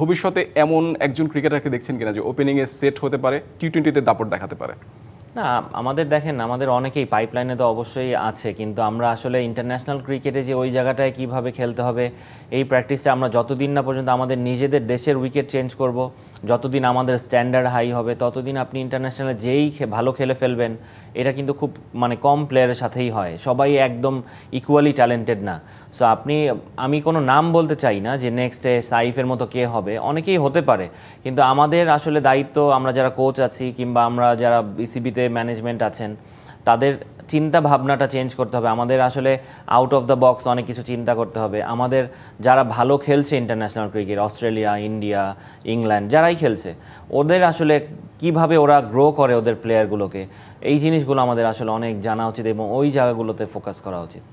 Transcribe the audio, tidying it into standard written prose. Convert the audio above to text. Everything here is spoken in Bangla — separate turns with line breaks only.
ভবিষ্যতে এমন একজন ক্রিকেটারকে দেখছেন কিনা যে ওপেনিংয়ে সেট হতে পারে, টি-20-তে দাপট দেখাতে পারে?
না, আমাদের দেখেন, আমাদের অনেকেই পাইপলাইনে তো অবশ্যই আছে, কিন্তু আমরা আসলে ইন্টারন্যাশনাল ক্রিকেটে যে ওই জায়গাটায় কিভাবে খেলতে হবে এই প্র্যাকটিসে আমরা যতদিন না পর্যন্ত আমাদের নিজেদের দেশের উইকেট চেঞ্জ করব, যতদিন আমাদের স্ট্যান্ডার্ড হাই হবে, ততদিন আপনি ইন্টারন্যাশনালে যেই ভালো খেলে ফেলবেন। এটা কিন্তু খুব কম প্লেয়ারের সাথেই হয়, সবাই একদম ইকুয়ালি ট্যালেন্টেড না। সো আমি কোনো নাম বলতে চাই না যে নেক্সটে সাইফের মতো কে হবে, অনেকেই হতে পারে, কিন্তু আমাদের আসলে দায়িত্ব, আমরা যারা কোচ আছি কিংবা আমরা যারা বিসিবিতে ম্যানেজমেন্ট আছেন, তাদের চিন্তা ভাবনাটা চেঞ্জ করতে হবে। আমাদের আসলে আউট অফ দ্য বক্স অনেক কিছু চিন্তা করতে হবে। আমাদের যারা ভালো খেলছে international cricket, Australia, India, England, যারাই খেলছে, ওদের আসলে কিভাবে ওরা গ্রো করে ওদের প্লেয়ারগুলোকে, এই জিনিসগুলো আমাদের আসলে অনেক জানা উচিত এবং ওই জায়গাগুলোতে ফোকাস করা উচিত।